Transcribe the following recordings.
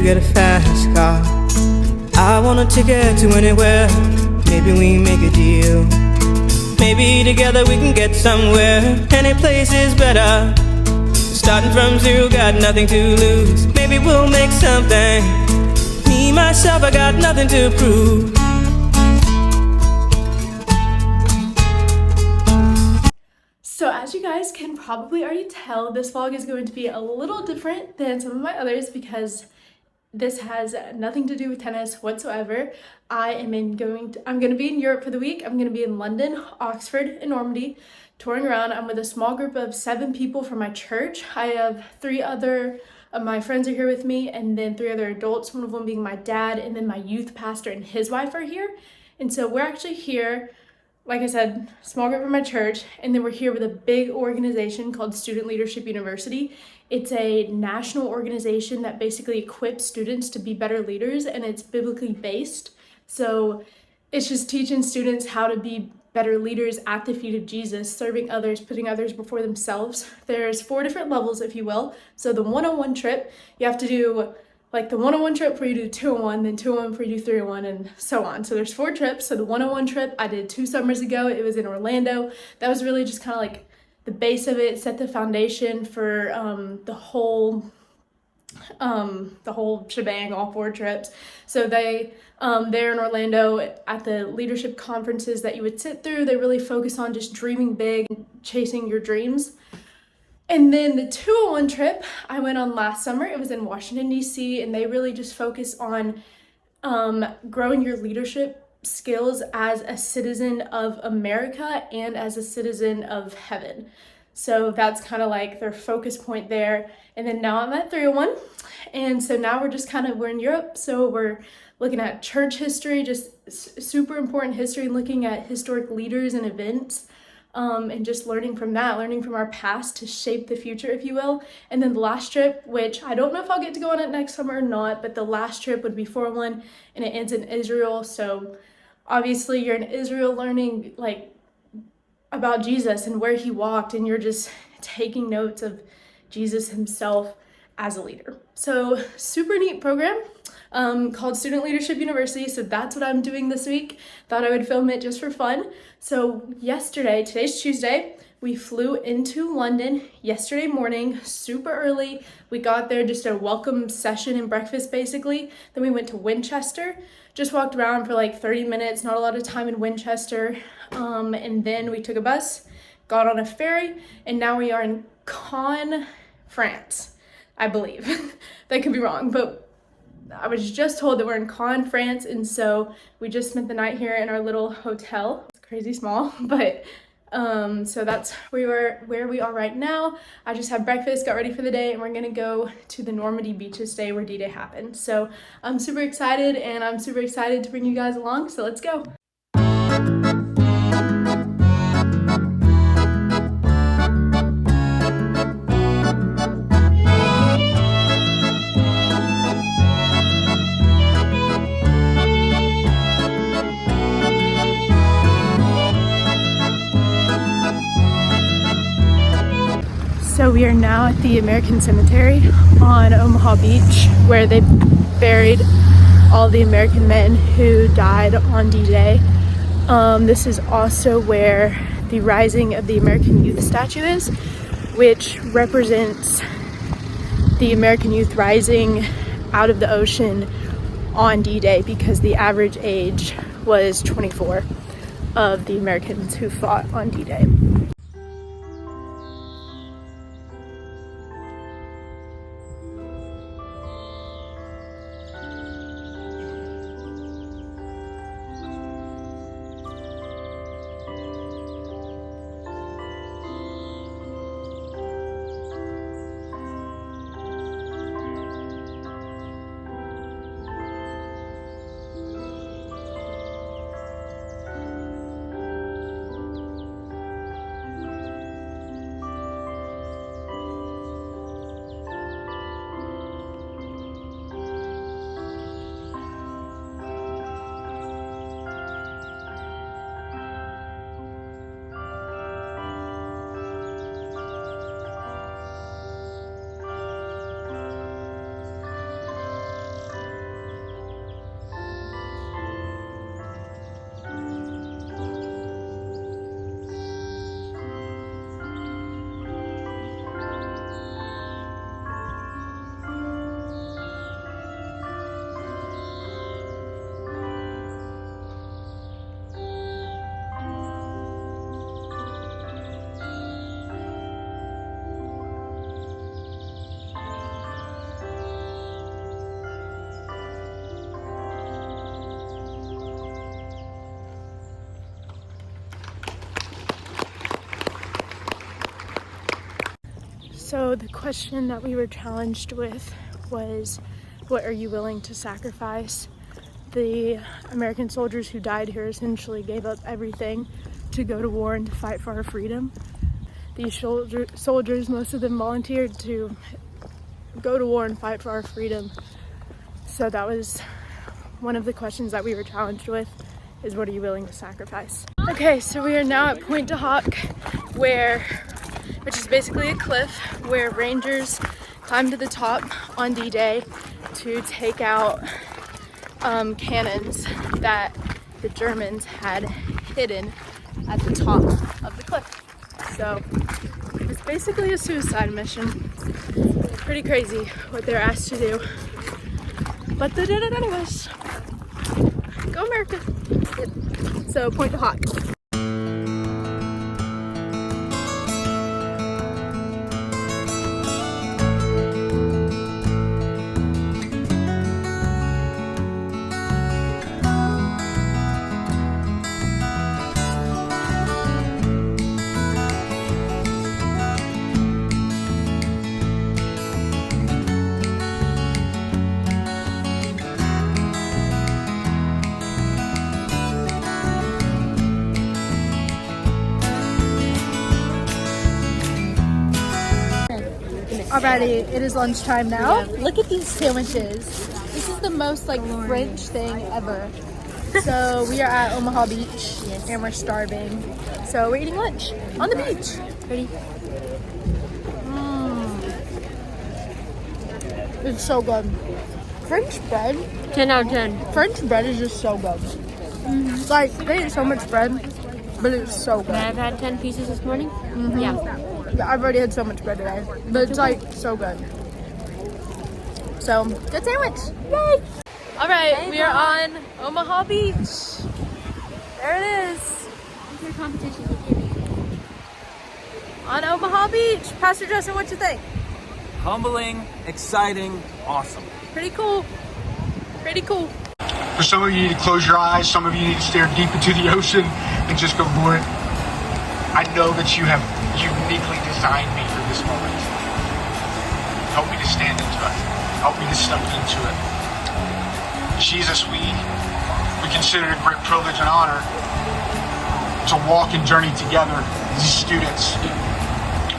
get a fast car. I want a ticket to anywhere. Maybe we make a deal. Maybe together we can get somewhere. Any place is better. Starting from zero, got nothing to lose. Maybe we'll make something. Me, myself, I got nothing to prove. So as you guys can probably already tell, this vlog is going to be a little different than some of my others because this has nothing to do with tennis whatsoever. I'm gonna be in Europe for the week. I'm gonna be in London, Oxford, and Normandy, touring around. I'm with a small group of 7 people from my church. I have 3 other of my friends are here with me, and then 3 other adults, one of them being my dad, and then my youth pastor and his wife are here. And so we're actually here, like I said, small group from my church, and then we're here with a big organization called Student Leadership University. It's a national organization that basically equips students to be better leaders, and it's biblically based. So it's just teaching students how to be better leaders at the feet of Jesus, serving others, putting others before themselves. There's 4 different levels, if you will. So the 101 trip, you have to do like the 101 trip where you do 201, then 201 where you do 301, and so on. So there's 4 trips. So the 101 trip I did 2 summers ago. It was in Orlando. That was really just kind of like the base of it, set the foundation for the whole shebang, all 4 trips. So they're in Orlando at the leadership conferences that you would sit through. They really focus on just dreaming big and chasing your dreams. And then the 201 trip I went on last summer. It was in Washington, D.C., and they really just focus on growing your leadership skills as a citizen of America and as a citizen of heaven. So that's kind of like their focus point there. And then now I'm at 301. And so now we're in Europe. So we're looking at church history, just super important history, looking at historic leaders and events. And just learning from our past to shape the future, if you will. And then the last trip, which I don't know if I'll get to go on it next summer or not, but the last trip would be 401, and it ends in Israel. So obviously you're in Israel learning like about Jesus and where he walked, and you're just taking notes of Jesus himself as a leader. So super neat program. Called Student Leadership University. So that's what I'm doing this week. Thought I would film it just for fun. So today's Tuesday, we flew into London yesterday morning, super early. We got there, just a welcome session and breakfast basically. Then we went to Winchester, just walked around for like 30 minutes, not a lot of time in Winchester. And then we took a bus, got on a ferry, and now we are in Caen, France, I believe. That could be wrong, but I was just told that we're in Caen, France, and so we just spent the night here in our little hotel. It's crazy small, but so that's where we are right now. I just had breakfast, got ready for the day, and we're gonna go to the Normandy beaches today where D-Day happened. So I'm super excited, and I'm super excited to bring you guys along, so let's go. So we are now at the American Cemetery on Omaha Beach, where they buried all the American men who died on D-Day. This is also where the Rising of the American Youth statue is, which represents the American youth rising out of the ocean on D-Day, because the average age was 24 of the Americans who fought on D-Day. So the question that we were challenged with was, what are you willing to sacrifice? The American soldiers who died here essentially gave up everything to go to war and to fight for our freedom. These soldiers, most of them volunteered to go to war and fight for our freedom. So that was one of the questions that we were challenged with, is what are you willing to sacrifice? Okay, so we are now at Point de Hoc, which is basically a cliff where Rangers climb to the top on D-Day to take out cannons that the Germans had hidden at the top of the cliff. So it's basically a suicide mission. Pretty crazy what they're asked to do, but they did it anyways. Go America! So Point de Hoc. Alrighty, it is lunchtime now. Yeah. Look at these sandwiches. This is the most like French thing ever. So we are at Omaha Beach and we're starving. So we're eating lunch on the beach. Ready? It's so good. French bread. 10 out of 10. French bread is just so good. Mm-hmm. Like they eat so much bread, but it's so good. I've had 10 pieces this morning. Mm-hmm. Yeah. I've already had so much bread today, but it's like so good. So, good sandwich! Yay! All right, we are on Omaha Beach. There it is. On Omaha Beach. Pastor Justin, what you think? Humbling, exciting, awesome. Pretty cool. Pretty cool. For some of you, you need to close your eyes. Some of you need to stare deep into the ocean and just go, Lord, I know that you have uniquely designed me for this moment. Help me to stand into it. Help me to step into it. Jesus, we consider it a great privilege and honor to walk and journey together as students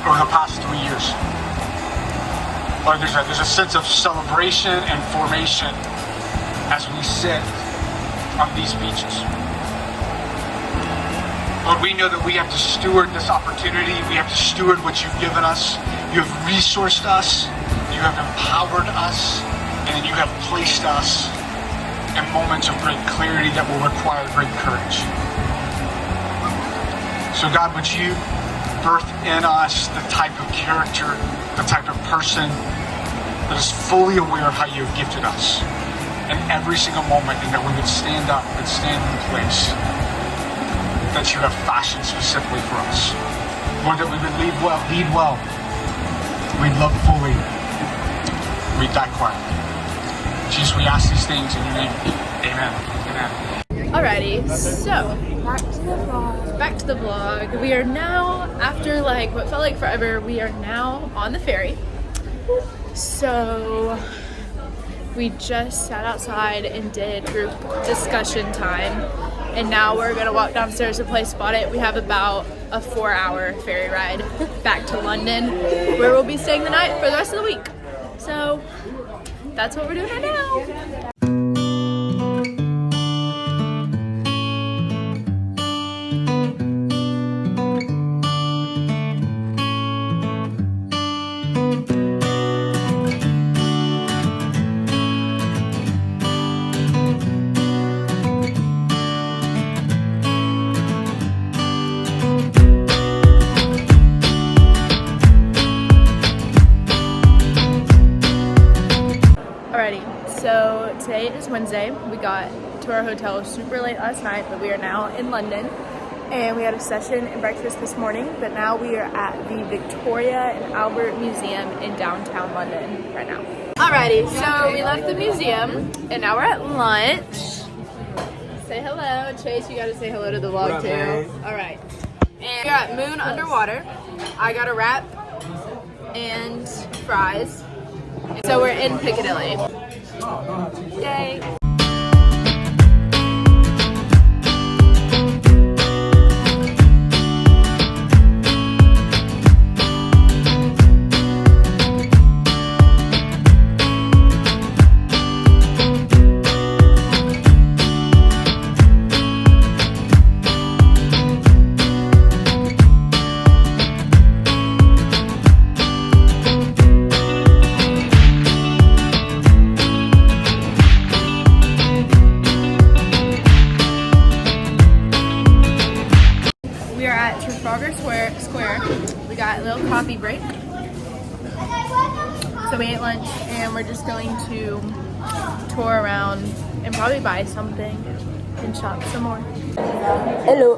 over the past 3 years. Lord, there's a sense of celebration and formation as we sit on these beaches. Lord, we know that we have to steward this opportunity. We have to steward what you've given us. You have resourced us. You have empowered us. And you have placed us in moments of great clarity that will require great courage. So God, would you birth in us the type of character, the type of person that is fully aware of how you have gifted us in every single moment, and that we would stand up and stand in place that you have fashioned specifically for us. Lord, that we would lead well, we'd love fully, we'd die quietly. Jesus, we ask these things in your name. Amen. Amen. Alrighty, so back to the vlog. We are now, after like what felt like forever, we are now on the ferry. So we just sat outside and did group discussion time, and now we're gonna walk downstairs to play Spot It. We have about a 4-hour ferry ride back to London, where we'll be staying the night for the rest of the week. So that's what we're doing right now. So today is Wednesday. We got to our hotel super late last night, but we are now in London. And we had a session and breakfast this morning, but now we are at the Victoria and Albert Museum in downtown London right now. Alrighty, so we left the museum and now we're at lunch. Say hello. Chase, you gotta say hello to the vlog too. Alright. And we got Moon Underwater. I got a wrap. and fries. So we're in Piccadilly. Yay! We are at Trafalgar Square. We got a little coffee break. So we ate lunch and we're just going to tour around and probably buy something and shop some more. Hello.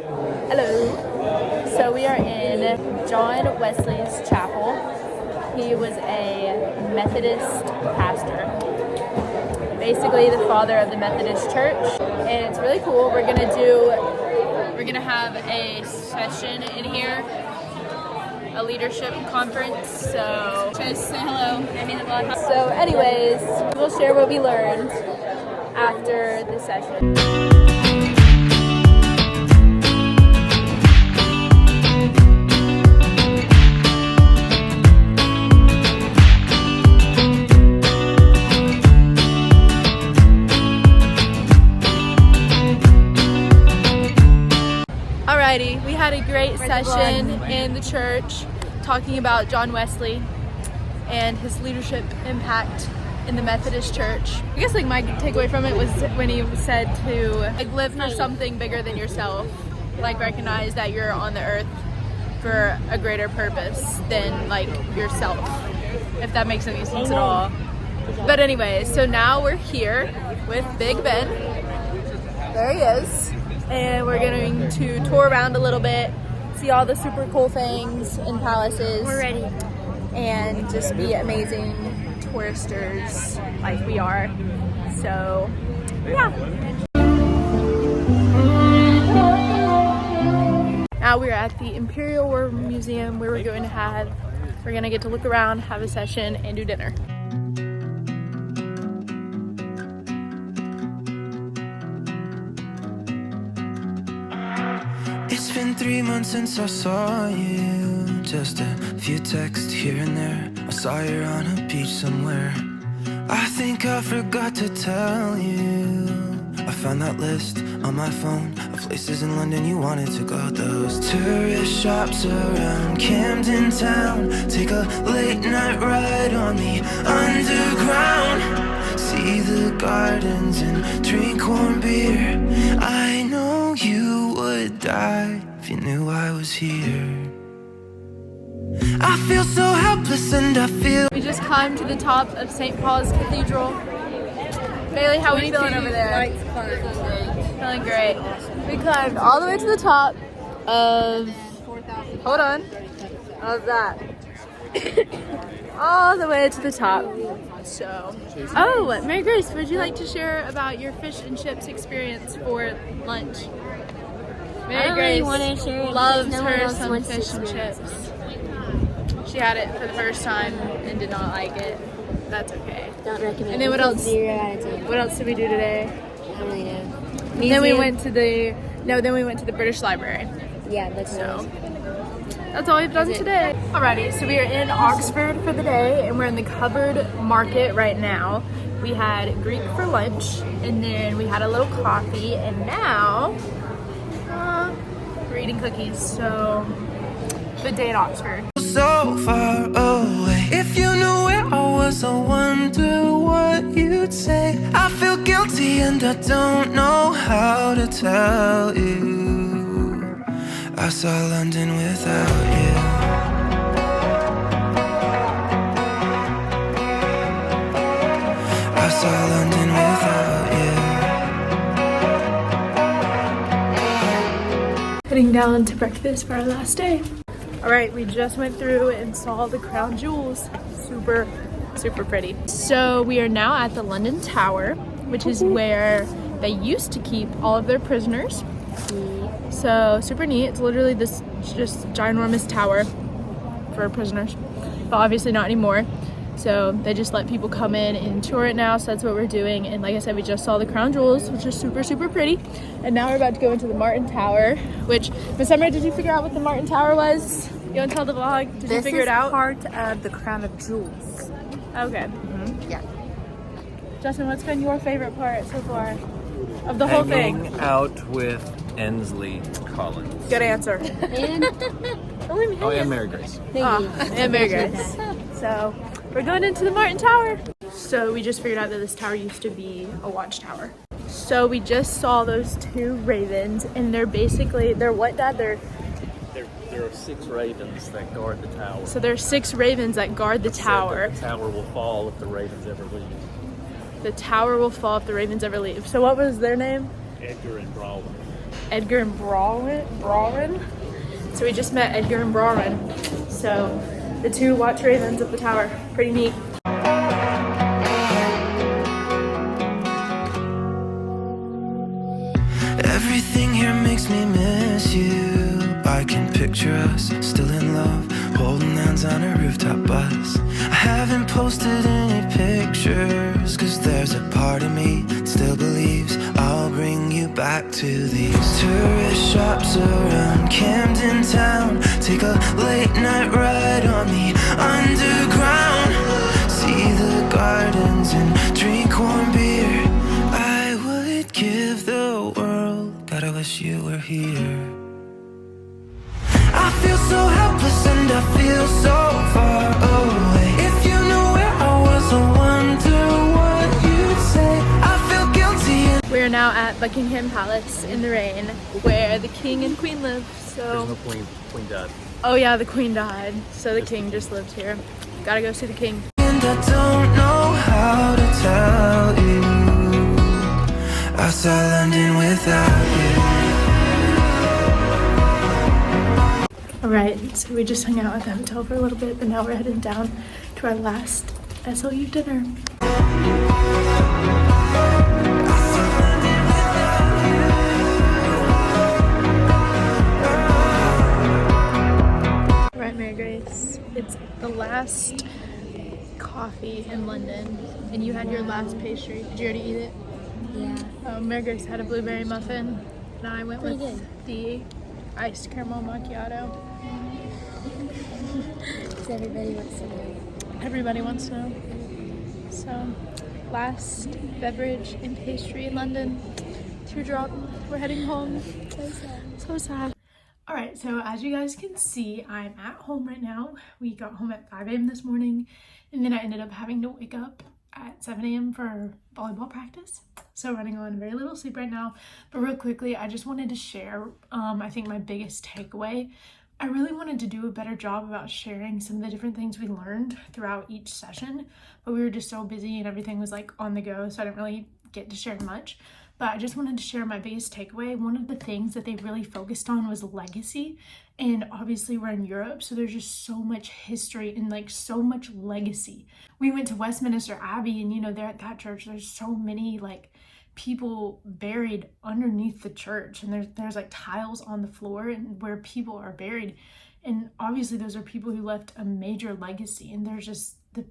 Hello. So we are in John Wesley's chapel. He was a Methodist pastor. Basically the father of the Methodist Church. And it's really cool. We're gonna have a session in here, a leadership conference, so just say hello. So anyways, we'll share what we learned after the session. Alrighty, we had a great session in the church talking about John Wesley and his leadership impact in the Methodist Church. I guess like my takeaway from it was when he said to like live for something bigger than yourself, like recognize that you're on the earth for a greater purpose than like yourself, if that makes any sense at all. But anyways, so now we're here with Big Ben. There he is. And we're going to tour around a little bit, see all the super cool things and palaces. We're ready. And just be amazing touristers like we are. So, yeah. Now we're at the Imperial War Museum where we're going to get to look around, have a session, and do dinner. It's been 3 months since I saw you. Just a few texts here and there. I saw you on a beach somewhere. I think I forgot to tell you. I found that list on my phone of places in London you wanted to go. Those tourist shops around Camden Town. Take a late night ride on the underground. See the gardens and drink warm beer. I know you would die if you knew I was here. I feel so helpless and I feel. We just climbed to the top of St. Paul's Cathedral. Bailey, how are we feeling over there? Feeling great. We climbed all the way to the top of, hold on, how's that? All the way to the top. So, oh, Mary Grace, would you like to share about your fish and chips experience for lunch? Mary Grace loves her some fish and chips. She had it for the first time and did not like it. That's okay. Don't recommend. And then what else? 0 out of 10. What else did we do today? I don't really know. Then we Museum? went to the British Library. Yeah, that's So nice. that's all we've done today. Alrighty, so we are in Oxford for the day and we're in the covered market right now. We had Greek for lunch and then we had a little coffee and now we're eating cookies. So good day in Oxford. So far away. If you knew where I was, I wonder what you'd say. I feel guilty and I don't know how to tell you. I saw London without you. I saw London without you. Heading down to breakfast for our last day. All right, we just went through and saw the crown jewels. Super, super pretty. So we are now at the London Tower, which is where they used to keep all of their prisoners. So super neat. It's literally this just ginormous tower for prisoners, but obviously not anymore. So they just let people come in and tour it now, so that's what we're doing. And like I said, we just saw the crown jewels, which are super, super pretty. And now we're about to go into the Martin Tower, which, Miss Summer, did you figure out what the Martin Tower was? You want to tell the vlog? Did you figure it out? This is part of the crown of jewels. Okay. Yeah. Justin, what's been your favorite part so far of the whole thing? Hanging out with Ensley Collins. Good answer. And Oh, and Mary Grace. And Mary Grace. So we're going into the Martin Tower. So we just figured out that this tower used to be a watchtower. So we just saw those two ravens, and they're what, Dad? There are 6 ravens that guard the tower. So there's 6 ravens that guard the tower. The tower will fall if the ravens ever leave. The tower will fall if the ravens ever leave. So what was their name? Edgar and Brawlin. Edgar and Brawlin. So we just met Edgar and Brawlin. So the 2 watch ravens of the tower. Pretty neat. Everything here makes me miss you. I can picture us still in love, holding hands on a rooftop bus. I haven't posted any pictures, cause there's a part of me that still believes I'll bring you back to these tourist shops around Camden Town. Take a late night ride on the underground, see the gardens and drink warm beer. I would give the world, God, I wish you were here. I feel so helpless and I feel so far away. If you knew where I was, I wonder what you'd say. I feel guilty. We're now at Buckingham Palace in the rain, where the king and queen live. So There's no queen. Queen died. oh yeah, the queen died, so the king just lived here. Gotta go see the king. And I don't know how to tell you, I saw London without you. Alright, so we just hung out at the hotel for a little bit, but now we're heading down to our last SLU dinner. Alright, Mary Grace, it's the last coffee in London, and you had your last pastry. Did you already eat it? yeah. Mary Grace had a blueberry muffin, and I went Pretty with good. the iced caramel macchiato. Because everybody wants to know. Everybody wants to know. So, last beverage and pastry in London. Teardrop. We're heading home. So sad. So sad. Alright, so as you guys can see, I'm at home right now. We got home at 5 a.m. this morning, and then I ended up having to wake up at 7 a.m. for volleyball practice. So running on very little sleep right now. But real quickly, I just wanted to share, I think my biggest takeaway. I really wanted to do a better job about sharing some of the different things we learned throughout each session, but we were just so busy and everything was like on the go, so I didn't really get to share much. But I just wanted to share my biggest takeaway. One of the things that they really focused on was legacy. And obviously we're in Europe, so there's just so much history and like so much legacy. We went to Westminster Abbey, and you know, there at that church, there's so many like people buried underneath the church, and there's like tiles on the floor and where people are buried. And obviously those are people who left a major legacy. And there's just the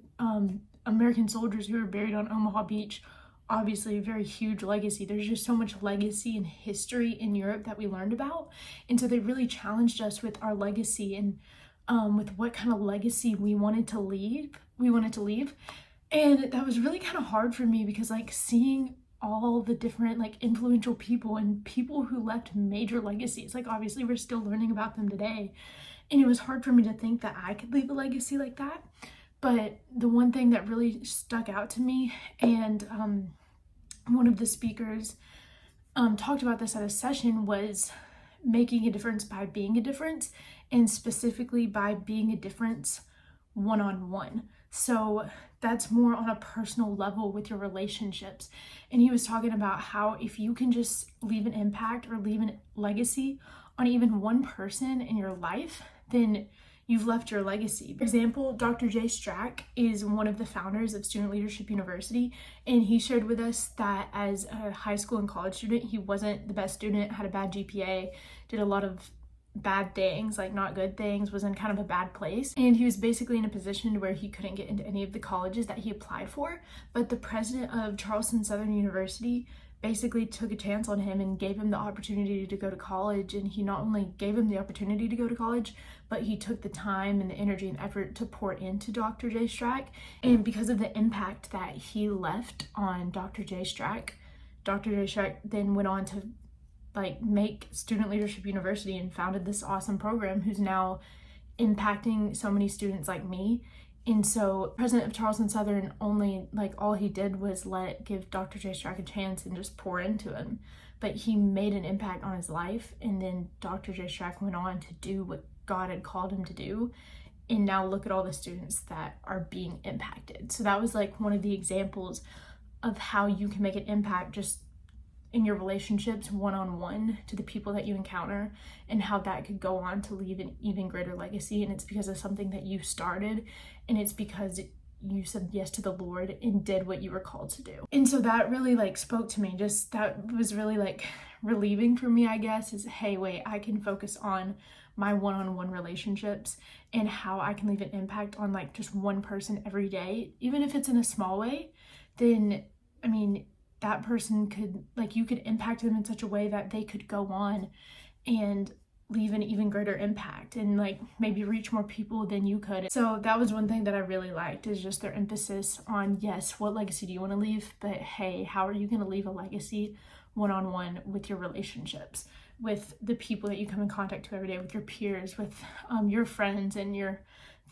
American soldiers who were buried on Omaha Beach, obviously a very huge legacy. There's just so much legacy and history in Europe that we learned about. And so they really challenged us with our legacy and with what kind of legacy we wanted to leave. And that was really kind of hard for me, because like seeing all the different like influential people and people who left major legacies, like obviously we're still learning about them today, and it was hard for me to think that I could leave a legacy like that. But the one thing that really stuck out to me, and one of the speakers talked about this at a session, was making a difference by being a difference, and specifically by being a difference one-on-one. So that's more on a personal level with your relationships. And he was talking about how if you can just leave an impact or leave a legacy on even one person in your life, then you've left your legacy. For example, Dr. Jay Strack is one of the founders of Student Leadership University, and he shared with us that as a high school and college student, he wasn't the best student, had a bad GPA, did a lot of bad things, like not good things, was in kind of a bad place, and he was basically in a position where he couldn't get into any of the colleges that he applied for. But the president of Charleston Southern University basically took a chance on him and gave him the opportunity to go to college. And he not only gave him the opportunity to go to college, but he took the time and the energy and effort to pour into Dr. J. Strack. And because of the impact that he left on Dr. J. Strack then went on to like make Student Leadership University and founded this awesome program who's now impacting so many students like me. And so president of Charleston Southern only, like, all he did was give Dr. J. Strack a chance and just pour into him. But he made an impact on his life, and then Dr. J. Strack went on to do what God had called him to do. And now look at all the students that are being impacted. So that was like one of the examples of how you can make an impact just in your relationships one-on-one to the people that you encounter, and how that could go on to leave an even greater legacy. And it's because of something that you started, and it's because you said yes to the Lord and did what you were called to do. And so that really like spoke to me. Just that was really like relieving for me, I guess, is hey, wait, I can focus on my one-on-one relationships and how I can leave an impact on like just one person every day, even if it's in a small way. Then I mean, that person could, like, you could impact them in such a way that they could go on and leave an even greater impact and like maybe reach more people than you could. So that was one thing that I really liked, is just their emphasis on, yes, what legacy do you want to leave, but hey, how are you going to leave a legacy one-on-one with your relationships, with the people that you come in contact with every day, with your peers, with your friends and your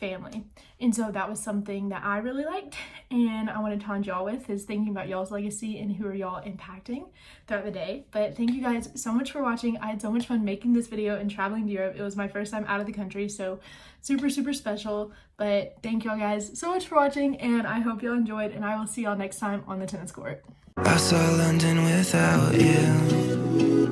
family. And so that was something that I really liked, and I wanted to challenge y'all with, is thinking about y'all's legacy and who are y'all impacting throughout the day. But thank you guys so much for watching. I had so much fun making this video and traveling to Europe. It was my first time out of the country, so super special. But thank y'all guys so much for watching, and I hope y'all enjoyed, and I will see y'all next time on the tennis court. I saw London without you.